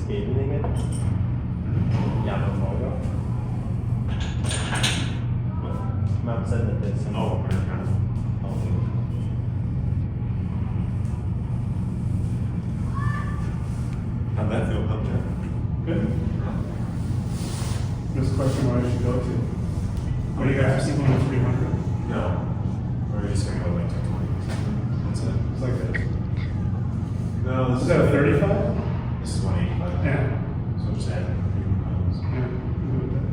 speedskattingen. Jävla fråga. Men sen det är sen. Oh, American. How'd that feel up there? Good. This question where I should go to. What do you guys see on 300? No. We're just gonna go like 220. That's it. It's like this. No, this Is that a 35? This is 185. Yeah. So just add a few pounds. Yeah. Good with that.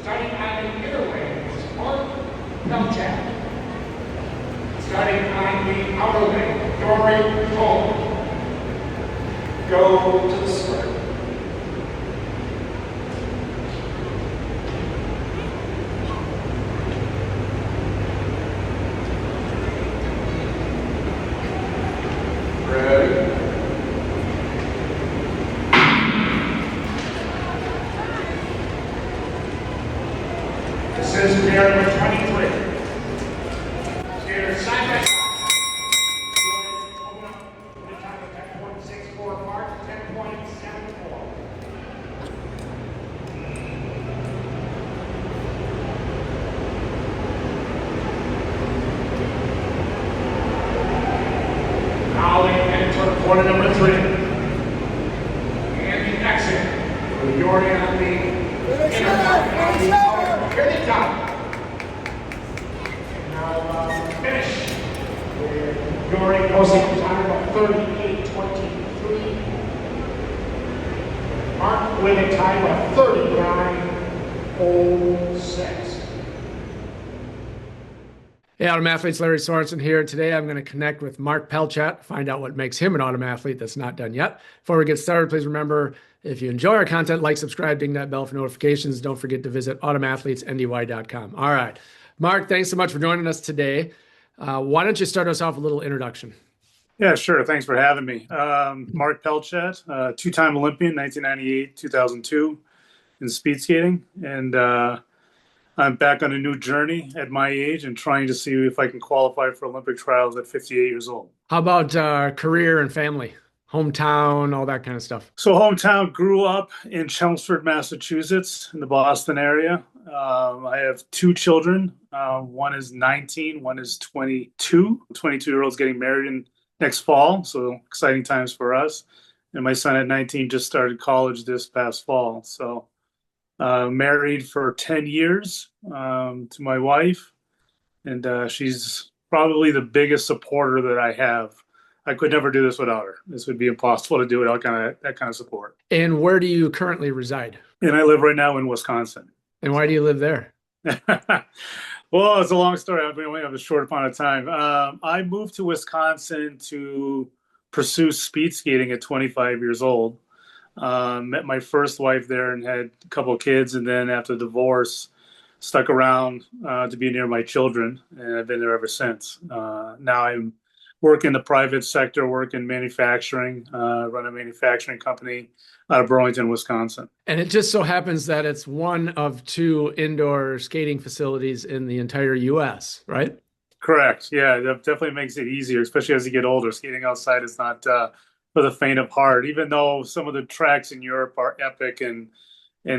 Starting on the inner wing is Marc Pelchat. Starting on the outer wing, Dory Cole. Go to the start. Ready? This is pair number 23. Skaters side by side. Open up with a time of 10.64, Mark 10.74. Now they enter corner number 3. And the exit for Yori on the inner corner. Here they come. And now finish with Yori posting a time of 38.23. Mark with a time of 39.06. Hey, Autumn Athletes, Larry Sorensen here. Today I'm going to connect with Marc Pelchat, find out what makes him an Autumn Athlete that's not done yet. Before we get started, please remember, if you enjoy our content, like, subscribe, ding that bell for notifications. Don't forget to visit automathletesndy.com. All right. Marc, thanks so much for joining us today. Why don't you start us off with a little introduction? Yeah, sure. Thanks for having me. Marc Pelchat, two-time Olympian, 1998, 2002 in speed skating. And I'm back on a new journey at my age and trying to see if I can qualify for Olympic trials at 58 years old. How about career and family, hometown, all that kind of stuff? So hometown, grew up in Chelmsford, Massachusetts, in the Boston area. I have two children. One is 19, one is 22. 22-year-old's getting married next fall, so exciting times for us. And my son at 19 just started college this past fall. So married for 10 years to my wife, and she's probably the biggest supporter that I have. I could never do this without her. This would be impossible to do without that kind of support. And where do you currently reside? And I live right now in Wisconsin. And why do you live there? Well, it's a long story. We only have a short amount of time. I moved to Wisconsin to pursue speed skating at 25 years old. Met my first wife there and had a couple of kids, and then after divorce, stuck around to be near my children, and I've been there ever since. Now I'm work in the private sector, work in manufacturing, run a manufacturing company out of Burlington, Wisconsin. And it just so happens that it's one of two indoor skating facilities in the entire U.S., right? Correct. Yeah, that definitely makes it easier, especially as you get older. Skating outside is not for the faint of heart, even though some of the tracks in Europe are epic and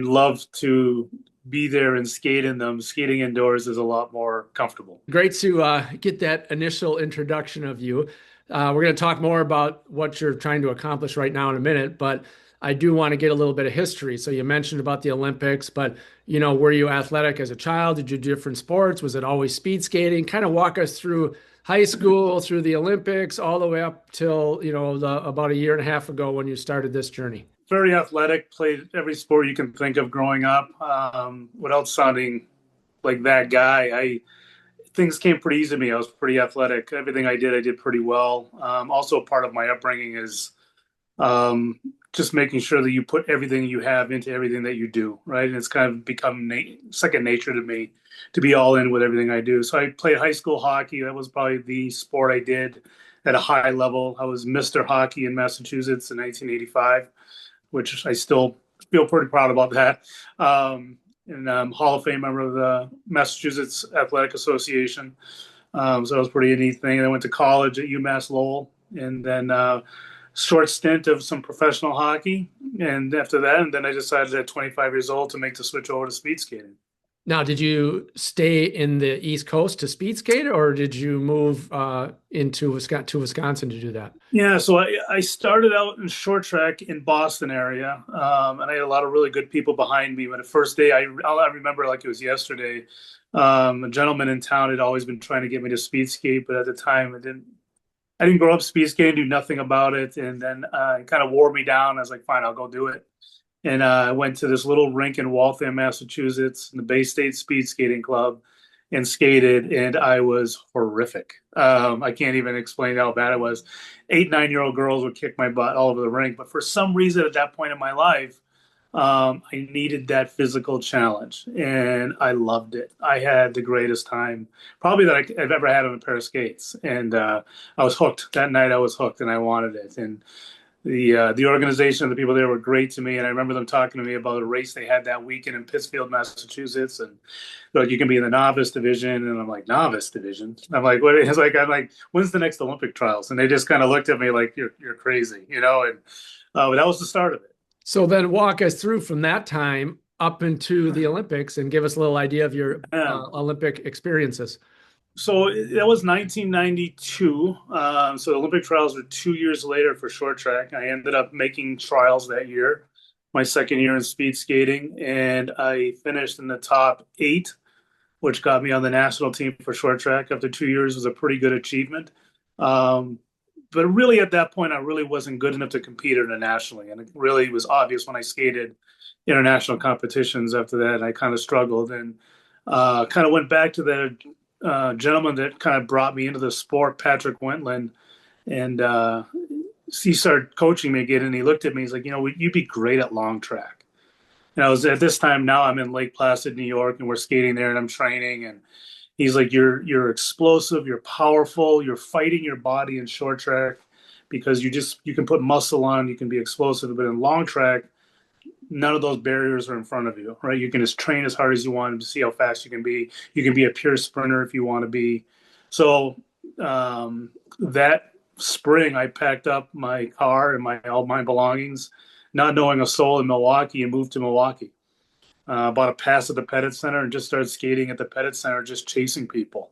love to be there and skate in them. Skating indoors is a lot more comfortable. Great to get that initial introduction of you. We're going to talk more about what you're trying to accomplish right now in a minute, but I do want to get a little bit of history. So you mentioned about the Olympics, but were you athletic as a child? Did you do different sports? Was it always speed skating? Kind of walk us through high school, through the Olympics, all the way up till, about a year and a half ago when you started this journey. Very athletic, played every sport you can think of growing up. Without sounding like that guy, things came pretty easy to me. I was pretty athletic. Everything I did pretty well. Also, part of my upbringing is just making sure that you put everything you have into everything that you do, right? And it's kind of become second nature to me to be all in with everything I do. So I played high school hockey. That was probably the sport I did at a high level. I was Mr. Hockey in Massachusetts in 1985, which I still feel pretty proud about that. And Hall of Fame member of the Massachusetts Athletic Association. So that was pretty neat thing. And I went to college at UMass Lowell, and then short stint of some professional hockey. And after that, and then I decided at 25 years old to make the switch over to speed skating. Now, did you stay in the East Coast to speed skate, or did you move into Wisconsin to do that? Yeah, so I started out in short track in Boston area, and I had a lot of really good people behind me. But the first day, I remember like it was yesterday. A gentleman in town had always been trying to get me to speed skate, but at the time, I didn't grow up speed skating, do nothing about it, and then it kind of wore me down. I was like, fine, I'll go do it. And I went to this little rink in Waltham, Massachusetts, in the Bay State Speed Skating Club, and skated, and I was horrific. I can't even explain how bad it was. 8, 9-year-old girls would kick my butt all over the rink, but for some reason at that point in my life, I needed that physical challenge, and I loved it. I had the greatest time, probably that I've ever had on a pair of skates, and I was hooked. That night I was hooked, and I wanted it. And the organization and the people there were great to me, and I remember them talking to me about a race they had that weekend in Pittsfield, Massachusetts, and they're like, you can be in the novice division, and I'm like, novice division? I'm like, what? It's like, I'm like, when's the next Olympic trials? And they just kind of looked at me like, you're crazy, you know. And but that was the start of it. So then walk us through from that time up into the Olympics and give us a little idea of your Olympic experiences. So that was 1992. So the Olympic trials were 2 years later for short track. I ended up making trials that year, my second year in speed skating, and I finished in the top 8, which got me on the national team for short track. After 2 years, was a pretty good achievement. But really at that point, I really wasn't good enough to compete internationally. And it really was obvious when I skated international competitions after that. I kind of struggled and kind of went back to the gentleman that kind of brought me into the sport, Patrick Wentland. And he started coaching me again. And he looked at me, he's like, you know, you'd be great at long track. And I was at this time now I'm in Lake Placid, New York, and we're skating there and I'm training. And he's like, you're explosive, you're powerful, you're fighting your body in short track because you can put muscle on, you can be explosive, but in long track, none of those barriers are in front of you, right? You can just train as hard as you want to see how fast you can be. You can be a pure sprinter if you want to be. So that spring, I packed up my car and all my belongings, not knowing a soul in Milwaukee, and moved to Milwaukee. Bought a pass at the Pettit Center and just started skating at the Pettit Center, just chasing people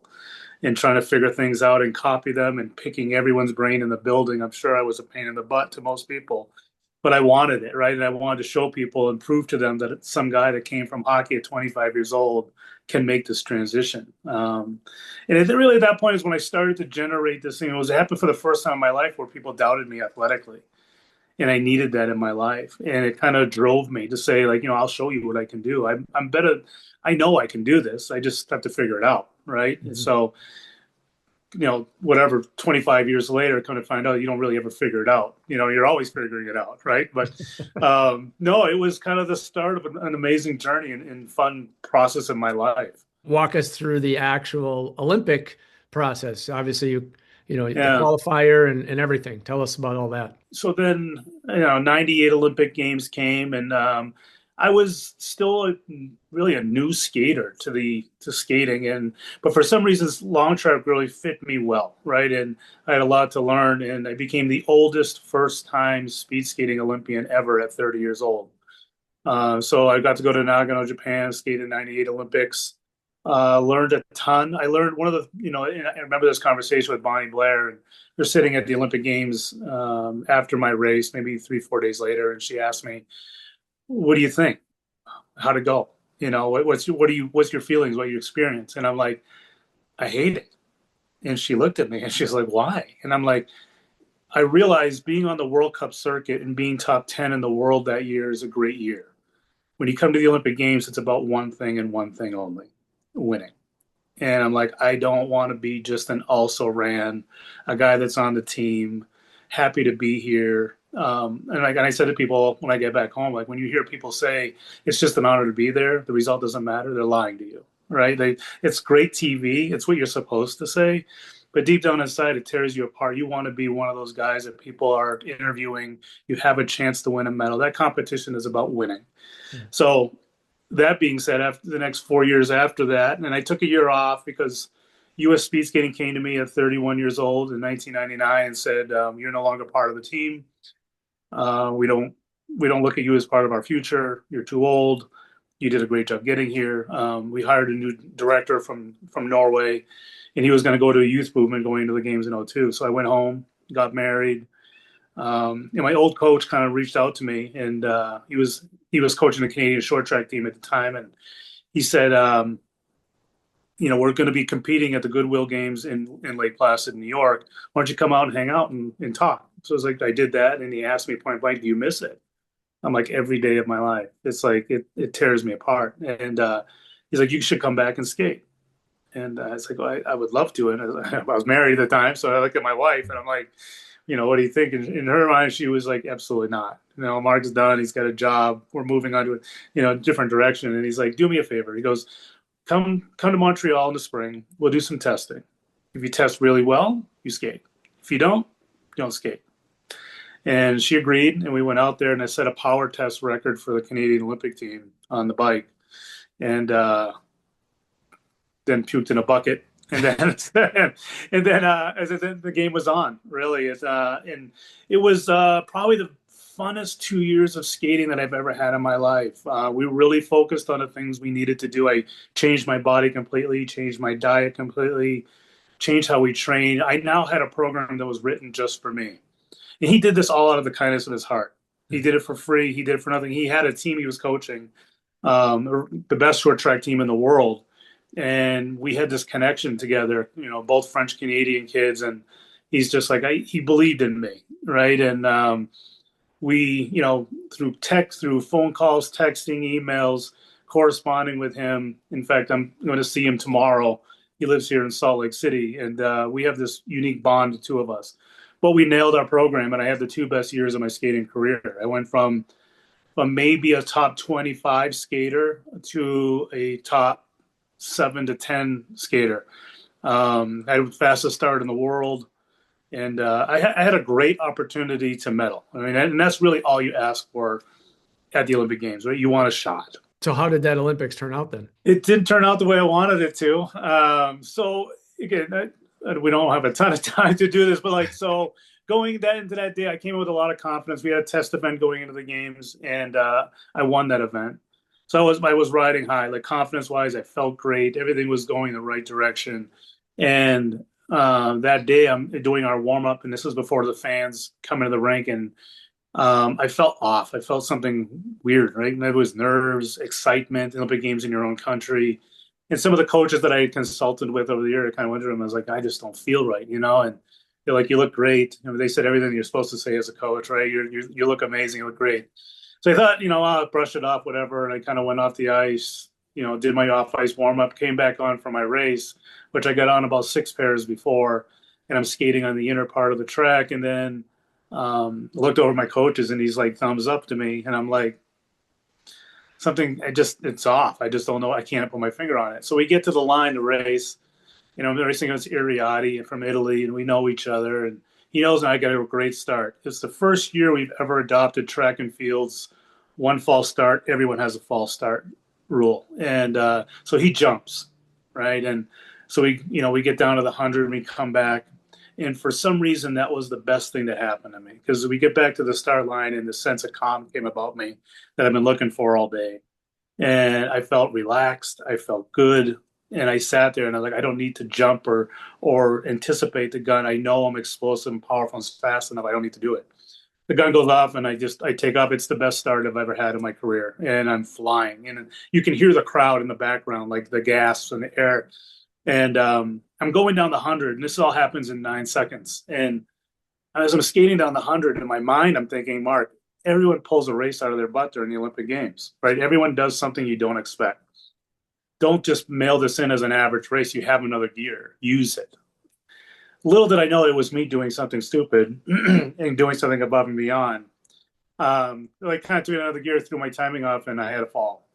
and trying to figure things out and copy them and picking everyone's brain in the building. I'm sure I was a pain in the butt to most people, but I wanted it, right? And I wanted to show people and prove to them that some guy that came from hockey at 25 years old can make this transition. And really at that point is when I started to generate this thing. It was happened for the first time in my life where people doubted me athletically. And I needed that in my life. And it kind of drove me to say, like, you know, I'll show you what I can do. I'm better. I know I can do this. I just have to figure it out. Right. Mm-hmm. And so, you know, whatever, 25 years later, come to find out you don't really ever figure it out. You know, you're always figuring it out. Right. But no, it was kind of the start of an amazing journey and fun process in my life. Walk us through the actual Olympic process. Obviously, the qualifier and everything. Tell us about all that. So then, 98 Olympic Games came, and I was still really a new skater to skating, but for some reasons, long track really fit me well, right? And I had a lot to learn, and I became the oldest first-time speed skating Olympian ever at 30 years old. So I got to go to Nagano, Japan, skate in 98 Olympics. Learned a ton. I learned one of the, I remember this conversation with Bonnie Blair, and we're sitting at the Olympic Games after my race, maybe 3-4 days later, and she asked me, "What do you think? How'd it go? You know, what's your feelings? What your experience?" And I'm like, "I hate it." And she looked at me and she's like, "Why?" And I'm like, I realized being on the World Cup circuit and being top 10 in the world that year is a great year. When you come to the Olympic Games, it's about one thing and one thing only: winning. And I'm like, I don't want to be just an also-ran, a guy that's on the team, happy to be here. And I said to people when I get back home, like, when you hear people say it's just an honor to be there, the result doesn't matter, they're lying to you, right? It's great TV. It's what you're supposed to say. but deep down inside, it tears you apart. You want to be one of those guys that people are interviewing. You have a chance to win a medal. That competition is about winning. So that being said, after the next 4 years after that, and I took a year off because U.S. Speed Skating came to me at 31 years old in 1999 and said, "You're no longer part of the team. We don't look at you as part of our future. You're too old. You did a great job getting here." We hired a new director from Norway, and he was going to go to a youth movement going into the games in '02. So I went home, got married. And my old coach kind of reached out to me, and he was coaching the Canadian short track team at the time, and he said, we're going to be competing at the Goodwill Games in Lake Placid, New York. Why don't you come out and hang out and talk? So it's like I did that, and he asked me point blank, "Do you miss it?" I'm like, every day of my life. It's like it tears me apart. And he's like, "You should come back and skate." And it's like, well, I would love to. And I was married at the time, so I looked at my wife, and I'm like, what do you think? In her mind, she was like, absolutely not. Mark's done. He's got a job. We're moving on to a different direction. And he's like, "Do me a favor." He goes, come to Montreal in the spring. We'll do some testing. If you test really well, you skate. If you don't skate. And she agreed, and we went out there, and I set a power test record for the Canadian Olympic team on the bike, and then puked in a bucket. And then, as the game was on, really, and it was probably the funnest 2 years of skating that I've ever had in my life. We really focused on the things we needed to do. I changed my body completely, changed my diet completely, changed how we train. I now had a program that was written just for me. And he did this all out of the kindness of his heart. He did it for free. He did it for nothing. He had a team he was coaching, the best short track team in the world. And we had this connection together, both French Canadian kids. And he's just like, he believed in me. Right. And we, through phone calls, texting, emails, corresponding with him. In fact, I'm going to see him tomorrow. He lives here in Salt Lake City. And we have this unique bond, the two of us. But we nailed our program, and I had the two best years of my skating career. I went from maybe a top 25 skater to a top 7 to 10 skater. I had the fastest start in the world, and I had a great opportunity to medal. I mean, and that's really all you ask for at the Olympic Games, right? You want a shot. So how did that Olympics turn out then? It didn't turn out the way I wanted it to. So again, we don't have a ton of time to do this, but so going into that day, I came in with a lot of confidence. We had a test event going into the games, and I won that event. So I was riding high, like confidence wise. I felt great. Everything was going the right direction. And that day, I'm doing our warm up, and this was before the fans come into the rink, and I felt off. I felt something weird, right? And it was nerves, excitement, Olympic Games in your own country. And some of the coaches that I had consulted with over the year, I kind of went to them. I was like, I just don't feel right, And they're like, "You look great." They said everything you're supposed to say as a coach, right? You look amazing. You look great. So I thought, I'll brush it off, whatever. And I kind of went off the ice, did my off ice warm up, came back on for my race, which I got on about 6 pairs before. And I'm skating on the inner part of the track. And then looked over at my coaches, and he's like, thumbs up to me. And I'm like, it's off. I just don't know. I can't put my finger on it. So we get to the line to race. I'm racing against Iriardi from Italy, and we know each other. And he knows I got a great start. It's the first year we've ever adopted track and fields. One false start, everyone has a false start rule. And so he jumps, right? And so we get down to the 100, and we come back. And for some reason, that was the best thing that happened to me, because we get back to the start line, and the sense of calm came about me that I've been looking for all day. And I felt relaxed. I felt good. And I sat there, and I was like, I don't need to jump or anticipate the gun. I know I'm explosive and powerful and fast enough. I don't need to do it. The gun goes off, and I take off. It's the best start I've ever had in my career. And I'm flying. And you can hear the crowd in the background, like the gasps and the air. And I'm going down the 100, and this all happens in 9 seconds. And as I'm skating down the 100, in my mind, I'm thinking, Mark, everyone pulls a race out of their butt during the Olympic Games, right? Everyone does something you don't expect. Don't just mail this in as an average race. You have another gear. Use it. Little did I know it was me doing something stupid and doing something above and beyond. I kind of took another gear, threw my timing off, and I had a fall.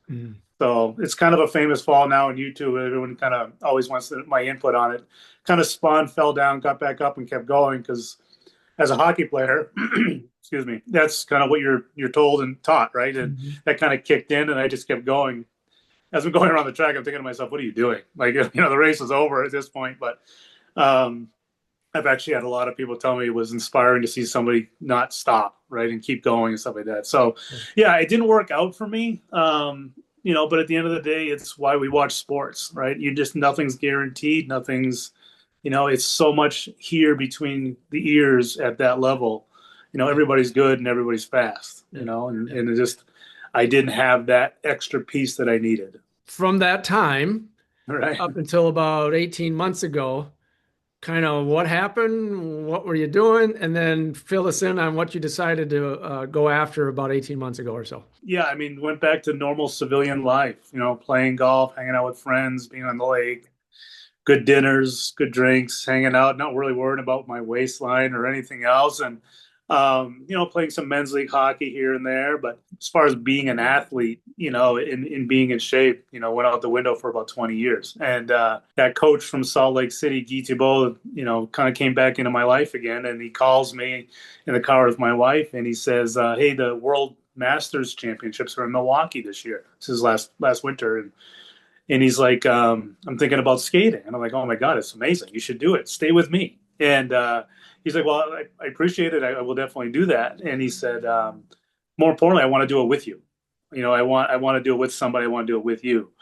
Mm. So it's kind of a famous fall now on YouTube. Everyone kind of always wants my input on it. Kind of spun, fell down, got back up, and kept going because as a hockey player, excuse me, that's kind of what you're told and taught, right? And that kind of kicked in, and I just kept going. As I'm going around the track, I'm thinking to myself, "What are you doing?" Like, the race is over at this point. But I've actually had a lot of people tell me it was inspiring to see somebody not stop, right, and keep going and stuff like that. So, yeah, it didn't work out for me. But at the end of the day, it's why we watch sports, right? Nothing's guaranteed. Nothing's, it's so much here between the ears at that level. Everybody's good and everybody's fast, and it just, I didn't have that extra piece that I needed. From that time right up until about 18 months ago, kind of what happened? What were you doing? And then fill us in on what you decided to go after about 18 months ago or so. Yeah, I mean, went back to normal civilian life, playing golf, hanging out with friends, being on the lake, good dinners, good drinks, hanging out, not really worrying about my waistline or anything else. And, playing some men's league hockey here and there. But as far as being an athlete, in being in shape, went out the window for about 20 years. And that coach from Salt Lake City, Guy Thibault, kind of came back into my life again. And he calls me in the car with my wife and he says, hey, the World Masters Championships are in Milwaukee this year. This is last winter. And he's like, I'm thinking about skating. And I'm like, oh my God, it's amazing. You should do it. Stay with me. And he's like, well, I appreciate it. I will definitely do that. And he said, more importantly, I want to do it with you. I want to do it with somebody. I want to do it with you.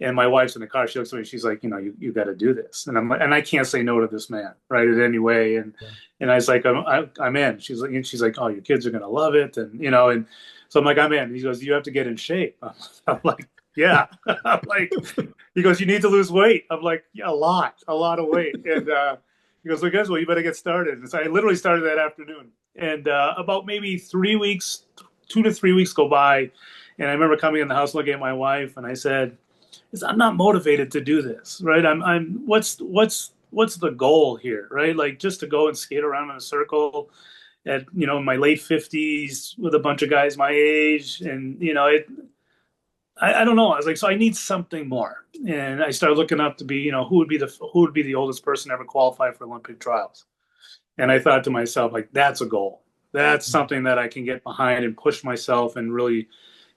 And my wife's in the car. She looks at me. She's like, you got to do this. And I can't say no to this man, right? In any way. And I was like, I'm in. She's like, oh, your kids are gonna love it. And so I'm like, I'm in. He goes, you have to get in shape. I'm like, yeah. I'm like, he goes, you need to lose weight. I'm like, yeah, a lot of weight. And he goes, well, you better get started. And so I literally started that afternoon. And about maybe 3 weeks, 2 to 3 weeks go by. And I remember coming in the house, looking at my wife, and I said, I'm not motivated to do this, right? What's the goal here, right? Like just to go and skate around in a circle at, my late 50s with a bunch of guys my age. And, I don't know. I was like, so I need something more. And I started looking up to be, who would be the oldest person ever qualified for Olympic trials. And I thought to myself, like, that's a goal. That's something that I can get behind and push myself and really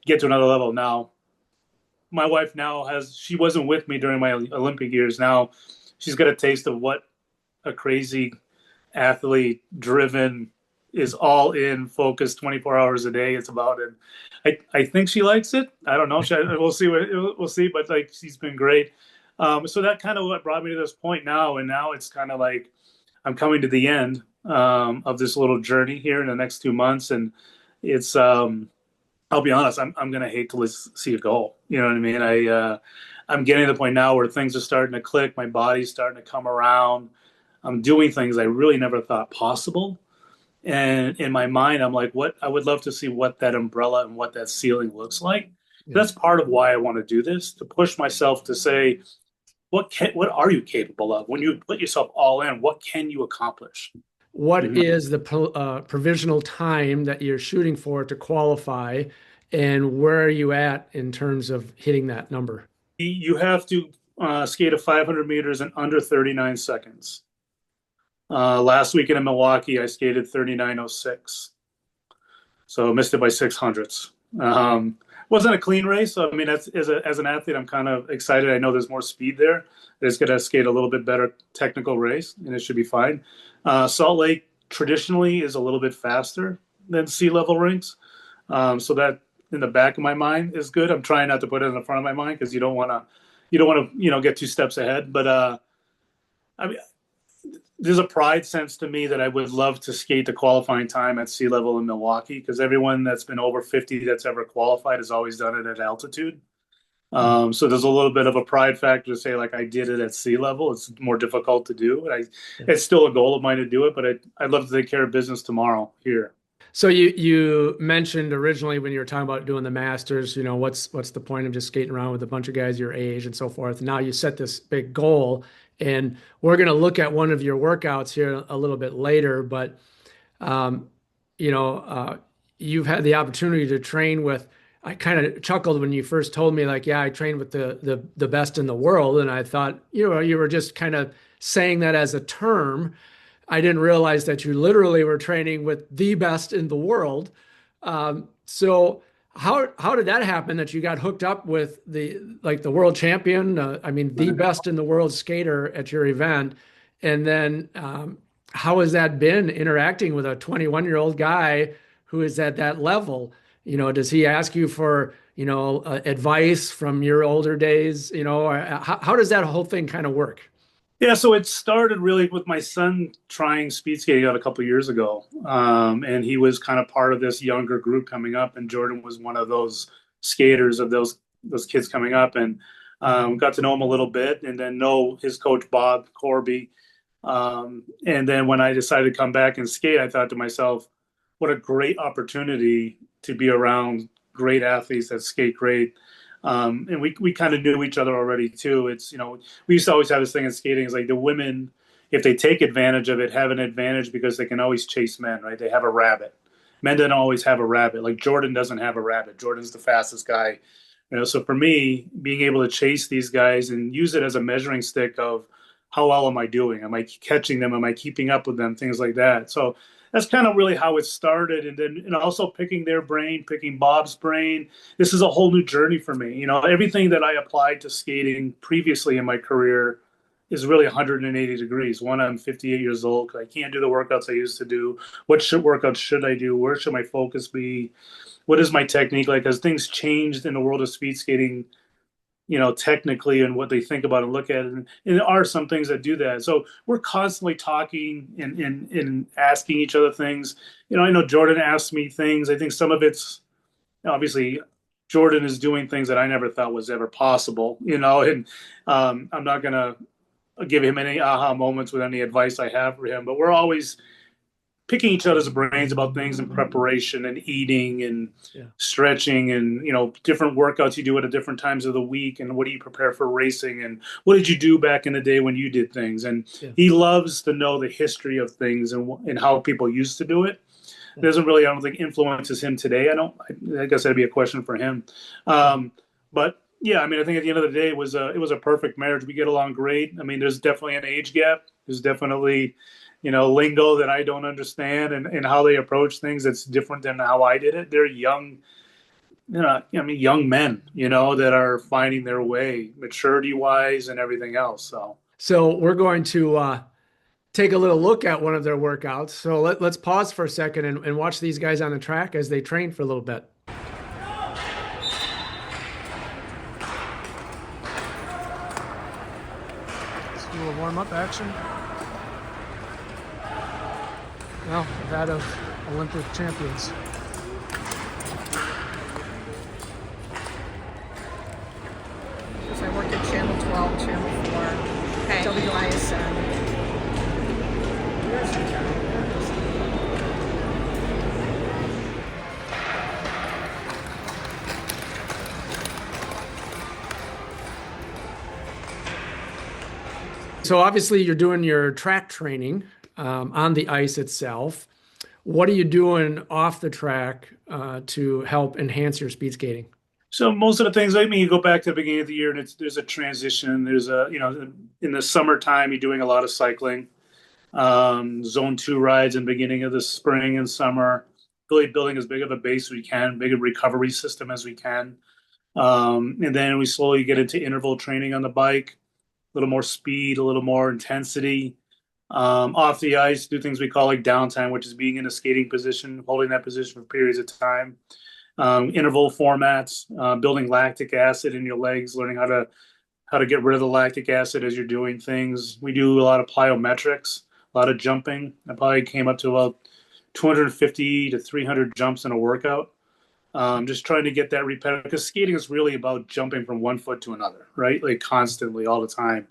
get to another level. Now, my wife she wasn't with me during my Olympic years. Now she's got a taste of what a crazy athlete driven is all in, focused 24 hours a day. It's about it. I think she likes it. I don't know. We'll see. We'll see. But like, she's been great. So that kind of what brought me to this point now. And now it's kind of like I'm coming to the end of this little journey here in the next 2 months. And it's, I'll be honest, I'm going to hate to see it go. You know what I mean? I'm getting to the point now where things are starting to click. My body's starting to come around. I'm doing things I really never thought possible. And in my mind, I'm like, I would love to see what that umbrella and what that ceiling looks like. Yeah. That's part of why I want to do this, to push myself to say, what are you capable of? When you put yourself all in, what can you accomplish? What is the provisional time that you're shooting for to qualify, and where are you at in terms of hitting that number? You have to skate a 500 meters in under 39 seconds. Last weekend in Milwaukee, I skated 39:06. So missed it by 600ths. Wasn't a clean race. So, I mean, as an athlete, I'm kind of excited. I know there's more speed there. I just got to skate a little bit better technical race, and it should be fine. Salt Lake traditionally is a little bit faster than sea level rinks. So that in the back of my mind is good. I'm trying not to put it in the front of my mind because you don't want to, get 2 steps ahead. But I mean, there's a pride sense to me that I would love to skate the qualifying time at sea level in Milwaukee, because everyone that's been over 50 that's ever qualified has always done it at altitude. So there's a little bit of a pride factor to say, like, I did it at sea level. It's more difficult to do. It's still a goal of mine to do it, but I'd love to take care of business tomorrow here. So you mentioned originally when you were talking about doing the Masters, what's the point of just skating around with a bunch of guys your age and so forth. Now you set this big goal, and we're going to look at one of your workouts here a little bit later, but you've had the opportunity to train with I kind of chuckled when you first told me, like, yeah, I trained with the best in the world. And I thought, you were just kind of saying that as a term. I didn't realize that you literally were training with the best in the world. So how did that happen that you got hooked up with the world champion? I mean, the best in the world skater at your event. And then how has that been interacting with a 21-year-old guy who is at that level? Does he ask you for, advice from your older days? Or how does that whole thing kind of work? Yeah, so it started really with my son trying speed skating out a couple of years ago, and he was kind of part of this younger group coming up, and Jordan was one of those skaters of those kids coming up, and got to know him a little bit, and then know his coach Bob Corby, and then when I decided to come back and skate, I thought to myself, what a great opportunity to be around great athletes that skate great. And we kind of knew each other already too. It's, we used to always have this thing in skating. It's like the women, if they take advantage of it, have an advantage because they can always chase men, right? They have a rabbit. Men don't always have a rabbit. Like Jordan doesn't have a rabbit. Jordan's the fastest guy. So for me, being able to chase these guys and use it as a measuring stick of how well am I doing? Am I catching them? Am I keeping up with them? Things like that. So that's kind of really how it started. And then also picking their brain, picking Bob's brain. This is a whole new journey for me. Everything that I applied to skating previously in my career is really 180 degrees. One, I'm 58 years old. I can't do the workouts I used to do. What workouts should I do? Where should my focus be? What is my technique like? As things changed in the world of speed skating, technically and what they think about and look at. And there are some things that do that. So we're constantly talking and asking each other things. I know Jordan asked me things. I think some of it's obviously Jordan is doing things that I never thought was ever possible, and I'm not going to give him any aha moments with any advice I have for him, but we're always picking each other's brains about things in preparation and eating and stretching and, different workouts you do at different times of the week. And what do you prepare for racing? And what did you do back in the day when you did things? And he loves to know the history of things and how people used to do it. It doesn't really, I don't think, influences him today. I guess that'd be a question for him. But yeah, I mean, I think at the end of the day, it was a perfect marriage. We get along great. I mean, there's definitely an age gap. There's definitely, lingo that I don't understand and how they approach things that's different than how I did it. They're young, young men, that are finding their way maturity wise and everything else. So we're going to take a little look at one of their workouts. So let's pause for a second and watch these guys on the track as they train for a little bit. Let's do a warm-up action. Well, that of Olympic champions. So I worked at Channel 12, Channel 4, okay. WISN. So obviously you're doing your track training on the ice itself. What are you doing off the track to help enhance your speed skating? So most of the things, you go back to the beginning of the year and there's a transition. There's in the summertime, you're doing a lot of cycling, zone 2 rides in the beginning of the spring and summer, really building as big of a base as we can, big a recovery system as we can. And then we slowly get into interval training on the bike, a little more speed, a little more intensity. Off the ice, do things we call like downtime, which is being in a skating position, holding that position for periods of time. Interval formats, building lactic acid in your legs, learning how to get rid of the lactic acid as you're doing things. We do a lot of plyometrics, a lot of jumping. I probably came up to about 250 to 300 jumps in a workout. Just trying to get that repetitive, because skating is really about jumping from one foot to another, right? Like constantly, all the time.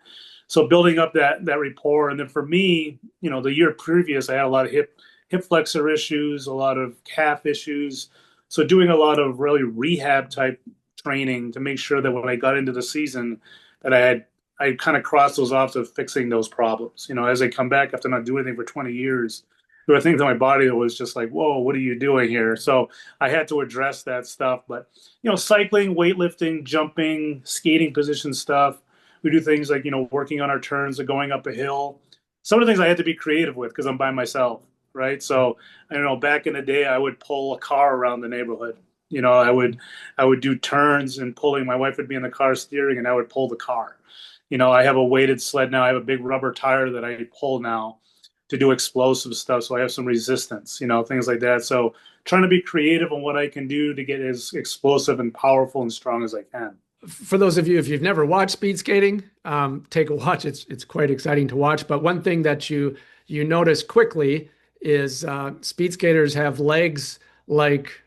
So building up that rapport. And then for me, the year previous, I had a lot of hip flexor issues, a lot of calf issues. So doing a lot of really rehab type training to make sure that when I got into the season that I kind of crossed those off of fixing those problems. As I come back after not doing anything for 20 years, there were things in my body that was just like, whoa, what are you doing here? So I had to address that stuff. But, cycling, weightlifting, jumping, skating position stuff. We do things like, working on our turns or going up a hill. Some of the things I had to be creative with because I'm by myself, right? So, back in the day, I would pull a car around the neighborhood. I would do turns and pulling. My wife would be in the car steering, and I would pull the car. I have a weighted sled now. I have a big rubber tire that I pull now to do explosive stuff. So I have some resistance, things like that. So trying to be creative on what I can do to get as explosive and powerful and strong as I can. For those of you, if you've never watched speed skating, take a watch. It's quite exciting to watch. But one thing that you notice quickly is speed skaters have legs like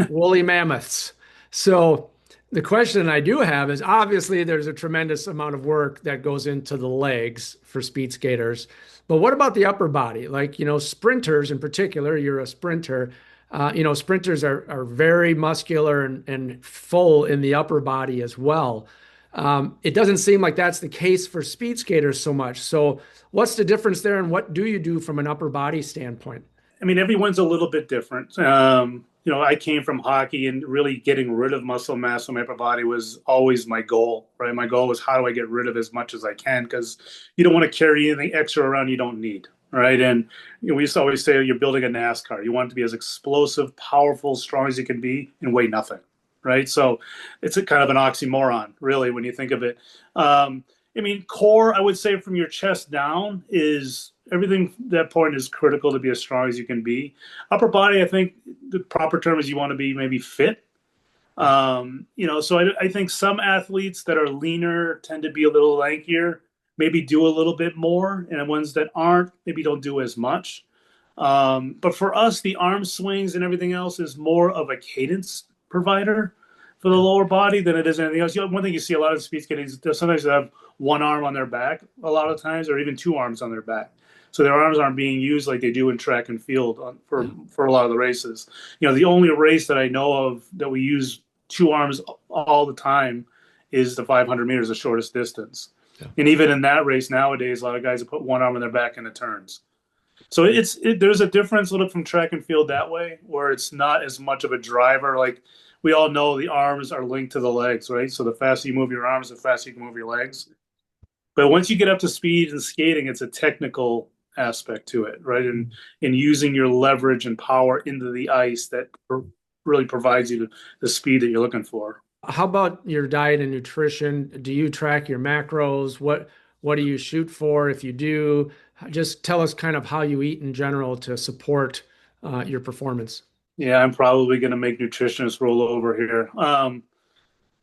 woolly mammoths. So the question I do have is, obviously there's a tremendous amount of work that goes into the legs for speed skaters, but what about the upper body? Like, sprinters in particular, you're a sprinter. Sprinters are very muscular and full in the upper body as well. It doesn't seem like that's the case for speed skaters so much. So what's the difference there, and what do you do from an upper body standpoint? I mean, everyone's a little bit different. I came from hockey, and really getting rid of muscle mass on my upper body was always my goal, right? My goal was, how do I get rid of as much as I can? Because you don't want to carry anything extra around you don't need, right? And we used to always say, you're building a NASCAR. You want it to be as explosive, powerful, strong as you can be and weigh nothing, right? So it's a kind of an oxymoron, really, when you think of it. Core, I would say, from your chest down is everything. That point is critical to be as strong as you can be. Upper body, I think the proper term is you want to be maybe fit. So I think some athletes that are leaner tend to be a little lankier, maybe do a little bit more, and the ones that aren't maybe don't do as much. But for us, the arm swings and everything else is more of a cadence provider for the lower body than it is anything else. One thing you see a lot of speed skating is sometimes they have one arm on their back a lot of times, or even two arms on their back. So their arms aren't being used like they do in track and field for a lot of the races. The only race that I know of that we use two arms all the time is the 500 meters, the shortest distance. Yeah. And even in that race nowadays, a lot of guys have put one arm on their back in the turns. So there's a difference a little from track and field that way, where it's not as much of a driver. Like we all know, the arms are linked to the legs, right? So the faster you move your arms, the faster you can move your legs. But once you get up to speed in skating, it's a technical aspect to it, right? And using your leverage and power into the ice that really provides you the speed that you're looking for. How about your diet and nutrition? Do you track your macros? What do you shoot for if you do? Just tell us kind of how you eat in general to support your performance. Yeah, I'm probably going to make nutritionists roll over here.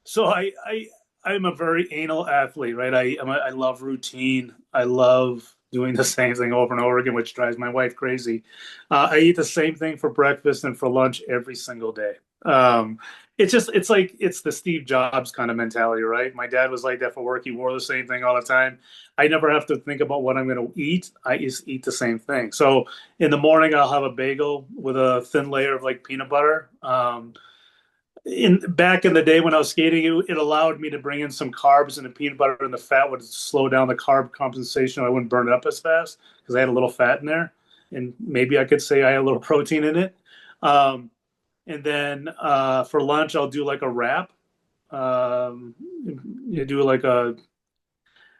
So I'm a very anal athlete, right? I love routine. I love doing the same thing over and over again, which drives my wife crazy. I eat the same thing for breakfast and for lunch every single day. It's like it's the Steve Jobs kind of mentality, right? My dad was like that for work. He wore the same thing all the time. I never have to think about what I'm going to eat. I just eat the same thing. So in the morning, I'll have a bagel with a thin layer of like peanut butter. Back in the day when I was skating, it allowed me to bring in some carbs, and the peanut butter and the fat would slow down the carb compensation. I wouldn't burn it up as fast because I had a little fat in there, and maybe I could say I had a little protein in it. And then for lunch, I'll do like a wrap.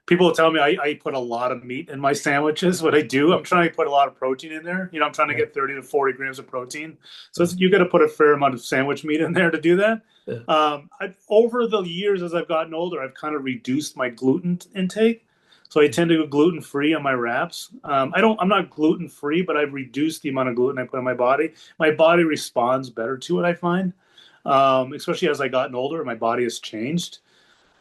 People will tell me I put a lot of meat in my sandwiches. What I do, I'm trying to put a lot of protein in there. I'm trying to get 30 to 40 grams of protein. So you got to put a fair amount of sandwich meat in there to do that. Yeah. Over the years, as I've gotten older, I've kind of reduced my gluten intake. So I tend to go gluten-free on my wraps. I'm not gluten-free, but I've reduced the amount of gluten I put in my body. My body responds better to it, I find, especially as I gotten older. My body has changed.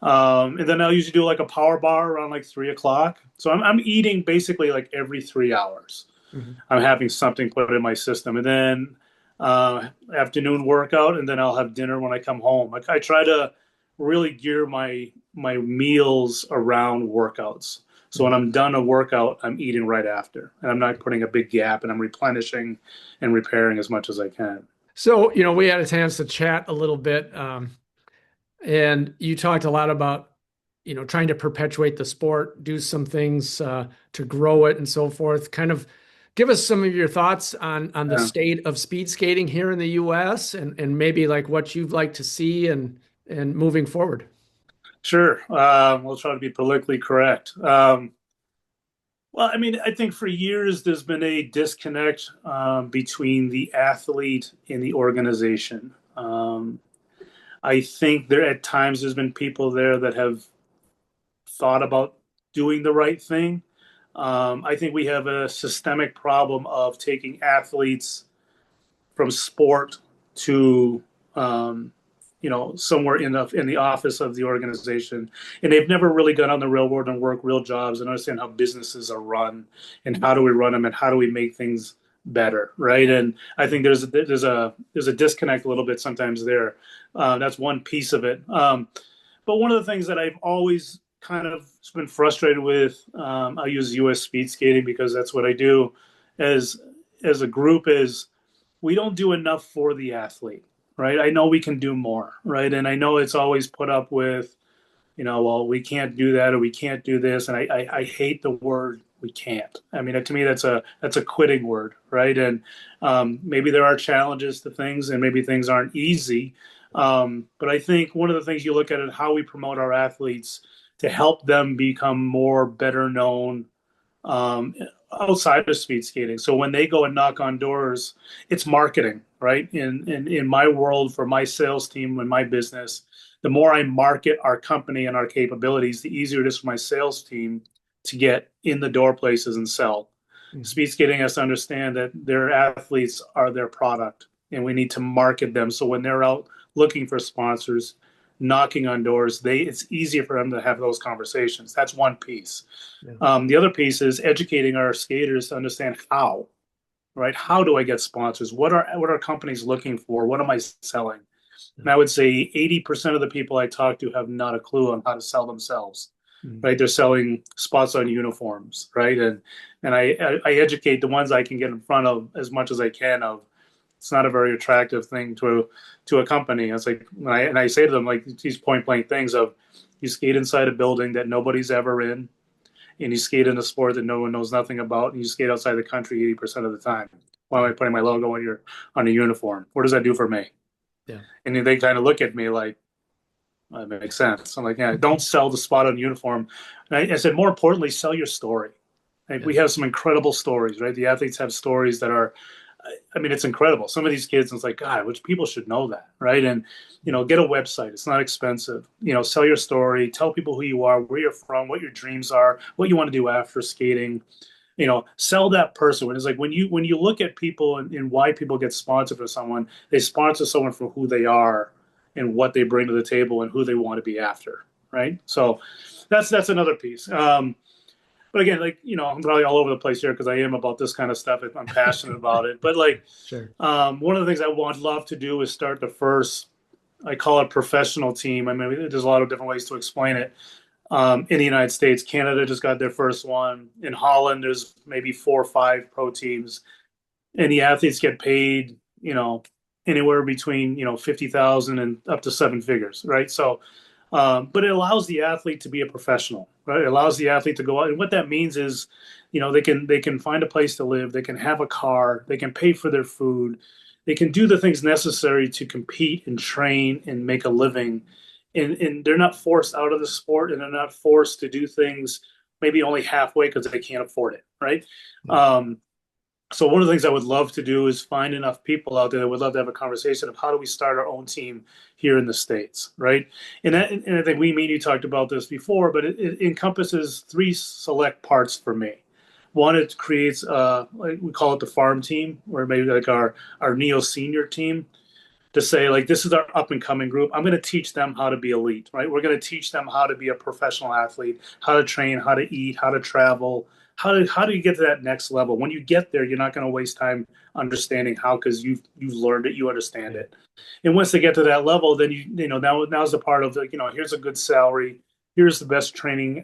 And then I'll usually do like a power bar around like 3 o'clock. So I'm eating basically like every 3 hours. Mm-hmm. I'm having something put in my system. And then afternoon workout, and then I'll have dinner when I come home. Like I try to really gear my meals around workouts. So when I'm done a workout, I'm eating right after, and I'm not putting a big gap, and I'm replenishing and repairing as much as I can. So, we had a chance to chat a little bit, and you talked a lot about, trying to perpetuate the sport, do some things to grow it and so forth. Kind of give us some of your thoughts on the Yeah. state of speed skating here in the U.S. and maybe like what you'd like to see and moving forward. Sure. We'll try to be politically correct. Well, I mean, I think for years there's been a disconnect between the athlete and the organization. I think there at times there's been people there that have thought about doing the right thing. I think we have a systemic problem of taking athletes from sport to somewhere in the office of the organization, and they've never really got on the real world and work real jobs and understand how businesses are run and how do we run them and how do we make things better, right? And I think there's a disconnect a little bit sometimes there. That's one piece of it. But one of the things that I've always kind of been frustrated with, I use U.S. speed skating because that's what I do as a group, is we don't do enough for the athlete, right? I know we can do more, right? And I know it's always put up with, well, we can't do that or we can't do this. And I hate the word we can't. I mean, to me, that's a quitting word, right? And maybe there are challenges to things and maybe things aren't easy. But I think one of the things you look at is how we promote our athletes to help them become more better known outside of speed skating. So when they go and knock on doors, it's marketing, right? In my world, for my sales team and my business, the more I market our company and our capabilities, the easier it is for my sales team to get in the door places and sell. Mm-hmm. Speed skating has to understand that their athletes are their product, and we need to market them. So when they're out looking for sponsors, knocking on doors, it's easier for them to have those conversations. That's one piece. Yeah. The other piece is educating our skaters to understand how, right? How do I get sponsors? What are companies looking for? What am I selling? And I would say 80% of the people I talk to have not a clue on how to sell themselves, right? They're selling spots on uniforms, right? And I educate the ones I can get in front of as much as I can of, it's not a very attractive thing to a company. It's like, and I say to them, like, these point blank things of, you skate inside a building that nobody's ever in, and you skate in a sport that no one knows nothing about, and you skate outside the country 80% of the time. Why am I putting my logo on a uniform? What does that do for me? Yeah. And they kind of look at me like, that makes sense. I'm like, yeah, don't sell the spot on uniform. And I said, more importantly, sell your story. Like, yeah. We have some incredible stories, right? The athletes have stories that are, I mean, it's incredible. Some of these kids, it's like, God, which people should know that, right? And, get a website. It's not expensive. Sell your story. Tell people who you are, where you're from, what your dreams are, what you want to do after skating. Sell that person. It's like when you look at people and why people get sponsored for someone, they sponsor someone for who they are and what they bring to the table and who they want to be after, right? So that's another piece. But again, I'm probably all over the place here because I am about this kind of stuff. I'm passionate about it. But sure. One of the things I would love to do is start the first, I call it professional team. I mean, there's a lot of different ways to explain it. In the United States, Canada just got their first one. In Holland, there's maybe 4 or 5 pro teams, and the athletes get paid, anywhere between $50,000 and up to 7 figures, right? So. But it allows the athlete to be a professional, right? It allows the athlete to go out. And what that means is, they can find a place to live. They can have a car. They can pay for their food. They can do the things necessary to compete and train and make a living. And they're not forced out of the sport, and they're not forced to do things maybe only halfway because they can't afford it, right? Mm-hmm. So one of the things I would love to do is find enough people out there that would love to have a conversation of how do we start our own team here in the States, right? And I think you talked about this before, but it encompasses 3 select parts for me. One, it creates, we call it the farm team, or maybe like our neo senior team, to say, this is our up and coming group. I'm going to teach them how to be elite, right? We're going to teach them how to be a professional athlete, how to train, how to eat, how to travel. How do you get to that next level? When you get there, you're not going to waste time understanding how, because you've learned it, you understand it. And once they get to that level, then now's the part of here's a good salary, here's the best training,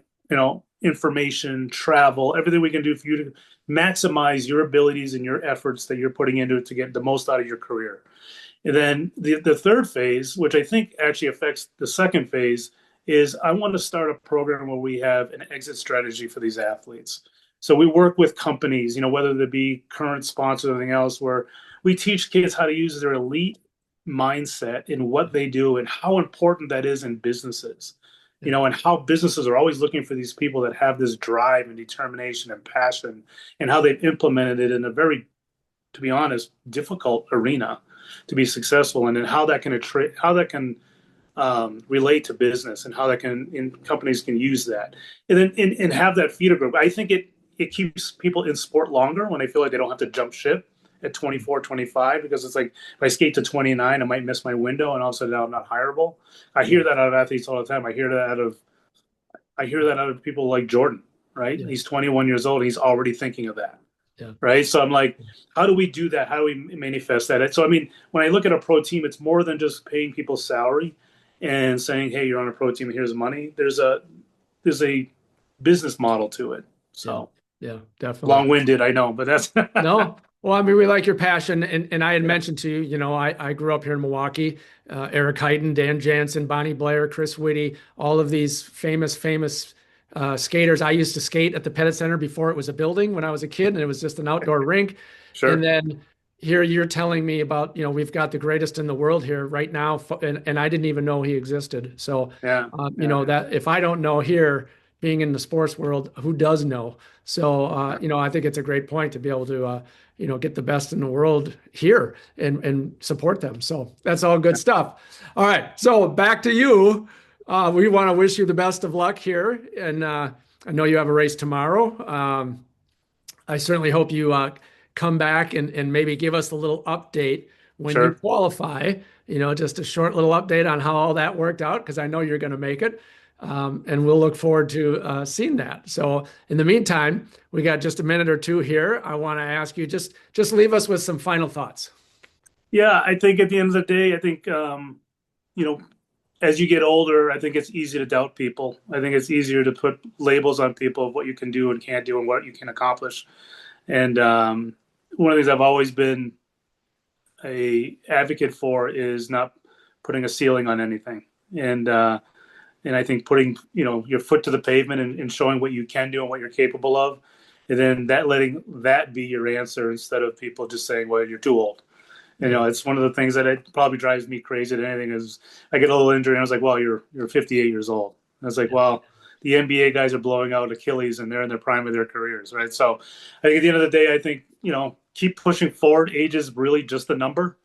information, travel, everything we can do for you to maximize your abilities and your efforts that you're putting into it to get the most out of your career. And then the third phase, which I think actually affects the second phase, is I want to start a program where we have an exit strategy for these athletes. So we work with companies, whether they be current sponsors or anything else, where we teach kids how to use their elite mindset in what they do and how important that is in businesses. And how businesses are always looking for these people that have this drive and determination and passion, and how they've implemented it in a very, to be honest, difficult arena to be successful, and then how that can relate to business, and how companies can use that, and then and have that feeder group. I think it keeps people in sport longer when they feel like they don't have to jump ship at 24, 25, because it's like, if I skate to 29, I might miss my window, and all of a sudden now I'm not hireable. I hear that out of athletes all the time. I hear that out of people like Jordan, right? Yeah. He's 21 years old. He's already thinking of that. Yeah. Right. So I'm like, how do we do that? How do we manifest that? So, I mean, when I look at a pro team, it's more than just paying people salary and saying, hey, you're on a pro team, here's money. There's a business model to it. So yeah, definitely. Long-winded, I know, but that's no. Well, I mean, we like your passion, and I had mentioned to you, I grew up here in Milwaukee. Eric Heiden, Dan Jansen, Bonnie Blair, Chris Whitty, all of these famous skaters. I used to skate at the Pettit Center before it was a building when I was a kid, and it was just an outdoor rink. Sure. And then here you're telling me about, we've got the greatest in the world here right now, and I didn't even know he existed. So, that if I don't know here, being in the sports world, who does know? So, I think it's a great point to be able to, get the best in the world here and support them. So that's all good stuff. All right. So back to you. We want to wish you the best of luck here. And I know you have a race tomorrow. I certainly hope you come back and maybe give us a little update when you qualify, just a short little update on how all that worked out, because I know you're going to make it. And we'll look forward to seeing that. So in the meantime, we got just a minute or two here. I want to ask you, just leave us with some final thoughts. Yeah, I think at the end of the day, I think, as you get older, I think it's easy to doubt people. I think it's easier to put labels on people of what you can do and can't do and what you can accomplish. And one of the things I've always been a advocate for is not putting a ceiling on anything. And I think putting, your foot to the pavement and showing what you can do and what you're capable of, and then letting that be your answer instead of people just saying, well, you're too old. It's one of the things that it probably drives me crazy than anything is I get a little injury and I was like, well, you're 58 years old. And I was like, well, the NBA guys are blowing out Achilles and they're in their prime of their careers, right? So I think at the end of the day, I think, keep pushing forward. Age is really just a number.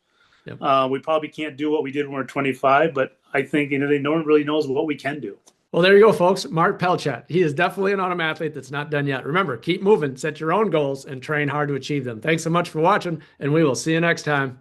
Yep. We probably can't do what we did when we were 25, but I think, no one really knows what we can do. Well, there you go, folks. Marc Pelchat. He is definitely an Autumn athlete that's not done yet. Remember, keep moving, set your own goals, and train hard to achieve them. Thanks so much for watching, and we will see you next time.